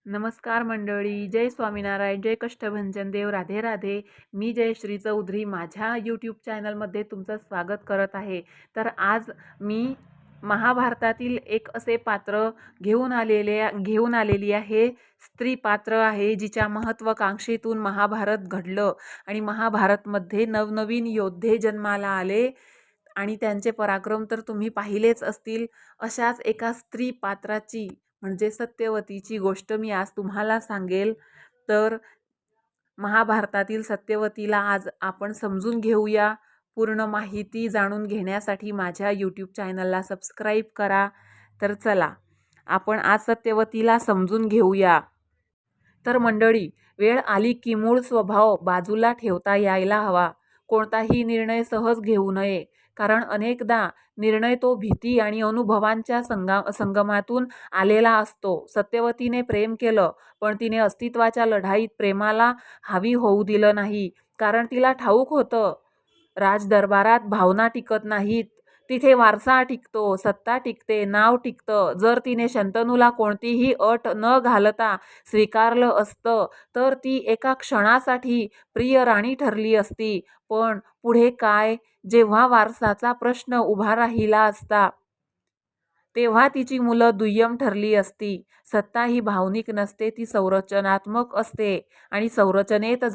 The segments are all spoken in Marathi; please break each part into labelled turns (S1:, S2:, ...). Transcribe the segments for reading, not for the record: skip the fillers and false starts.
S1: नमस्कार मंडळी, जय स्वामीनारायण, जय कष्टभंजन देव, राधे राधे. मी जयश्री चौधरी माझ्या यूट्यूब चॅनलमध्ये तुमचं स्वागत करत आहे. तर आज मी महाभारतातील एक असे पात्र घेऊन आलेली आहे. स्त्री पात्र आहे जिच्या महत्त्वाकांक्षेतून महाभारत घडलं आणि महाभारतमध्ये नवनवीन योद्धे जन्माला आले आणि त्यांचे पराक्रम तर तुम्ही पाहिलेच असतील. अशाच एका स्त्री पात्राची म्हणजे सत्यवतीची गोष्ट मी आज तुम्हाला सांगेल. तर महाभारतातील सत्यवतीला आज आपण समजून घेऊया. पूर्ण माहिती जाणून घेण्यासाठी माझ्या यूट्यूब चॅनलला सबस्क्राईब करा. तर चला आपण आज सत्यवतीला समजून घेऊया. तर मंडळी, वेळ आली की मूळ स्वभाव बाजूला ठेवता यायला हवा. कोणताही निर्णय सहज घेऊ नये, कारण अनेकदा निर्णय तो भीती आणि अनुभवांच्या संगमातून आलेला असतो. सत्यवतीने प्रेम केलं, पण तिने अस्तित्वाच्या लढाईत प्रेमाला हावी होऊ दिलं नाही. कारण तिला ठाऊक होतं, राजदरबारात भावना टिकत नाहीत, तिथे वारसा टिकतो, सत्ता टिकते, नाव टिकतं. जर तिने शंतनूला कोणतीही अट न घालता स्वीकारलं असतं तर ती एका क्षणासाठी प्रिय राणी ठरली असती. पण पुढे काय? जेव्हा वारसाचा प्रश्न उभा राहिला असता तेव्हा तिची मुलं दुय्यम ठरली असती. सत्ता ही भावनिक नसते, ती संरचनात्मक असते आणि संरचनेत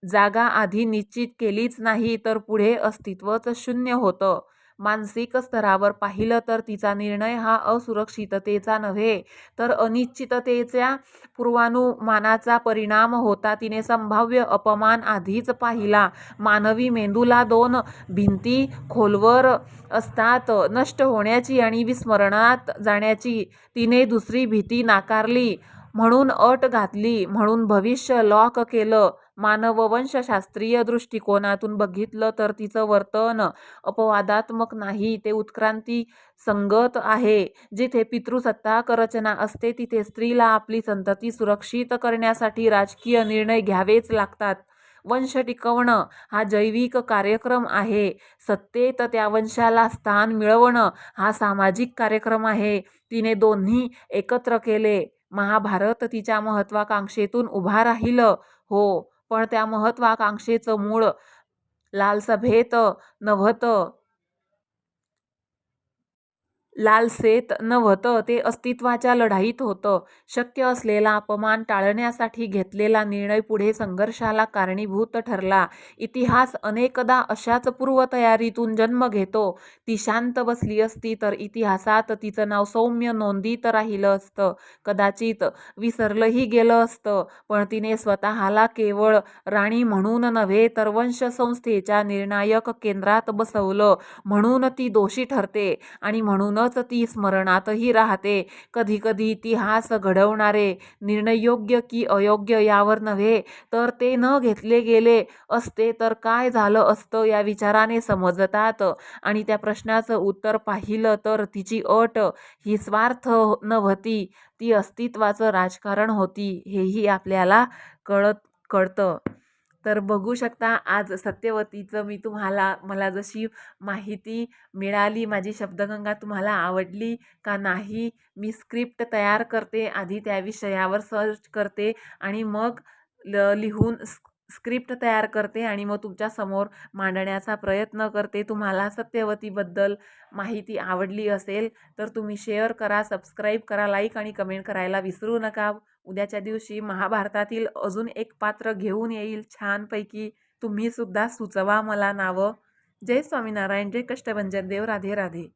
S1: जागा आधी निश्चित केलीच नाही तर पुढे अस्तित्वच शून्य होतं. मानसिक स्तरावर पाहिलं तर तिचा निर्णय हा असुरक्षिततेचा नव्हे तर अनिश्चिततेच्या पूर्वानुमानाचा परिणाम होता. तिने संभाव्य अपमान आधीच पाहिला. मानवी मेंदूला दोन भिंती खोलवर असतात, नष्ट होण्याची आणि विस्मरणात जाण्याची. तिने दुसरी भीती नाकारली, म्हणून अट घातली, म्हणून भविष्य लॉक केलं. मानववंशशास्त्रीय दृष्टिकोनातून बघितलं तर तिचं वर्तन अपवादात्मक नाही, ते उत्क्रांती संगत आहे. जिथे पितृसत्ताक रचना असते तिथे स्त्रीला आपली संतती सुरक्षित करण्यासाठी राजकीय निर्णय घ्यावेच लागतात. वंश टिकवणं हा जैविक कार्यक्रम आहे. सत्तेत त्या वंशाला स्थान मिळवणं हा सामाजिक कार्यक्रम आहे. तिने दोन्ही एकत्र केले. महाभारत तिच्या महत्वाकांक्षेतून उभा राहिलं, हो, पण त्या महत्वाकांक्षेचं मूळ लालसेत नव्हतं, ते अस्तित्वाच्या लढाईत होतं. शक्य असलेला अपमान टाळण्यासाठी घेतलेला निर्णय पुढे संघर्षाला कारणीभूत ठरला. इतिहास अनेकदा अशाच पूर्वतयारीतून जन्म घेतो. ती शांत बसली असती तर इतिहासात तिचं नाव सौम्य नोंदीत राहिलं असतं, कदाचित विसरलंही गेलं असतं. पण तिने स्वतःला केवळ राणी म्हणून नव्हे तर वंशसंस्थेच्या निर्णायक केंद्रात बसवलं. म्हणून ती दोषी ठरते आणि म्हणूनच ती स्मरणातही राहते. कधी कधी इतिहास घडवणारे निर्णय योग्य की अयोग्य यावर नव्हे तर ते न घेतले गेले असते तर काय झालं असतं या विचाराने समजतात. आणि त्या प्रश्नाचं उत्तर पाहिलं तर तिची अट ही स्वार्थ नव्हती, ती अस्तित्वाचं राजकारण होती, हेही आपल्याला कळतं. तर बघू शकता आज सत्यवतीचं मला जशी माहिती मिळाली, माझी शब्दगंगा तुम्हाला आवडली का नाही? मी स्क्रिप्ट तयार करते, आधी त्या विषयावर सर्च करते आणि मग लिहून स्क्रिप्ट तयार करते आणि मग तुमच्या समोर मांडण्याचा प्रयत्न करते. तुम्हाला सत्यवतीबद्दल माहिती आवडली असेल तर तुम्ही शेअर करा, सबस्क्राईब करा, लाईक आणि कमेंट करायला विसरू नका. उद्याच्या दिवशी महाभारतातील अजून एक पात्र घेऊन येईल छानपैकी. तुम्ही सुद्धा सुचवा मला नावं. जय स्वामीनारायण, जय कष्टभंजन देव, राधे राधे.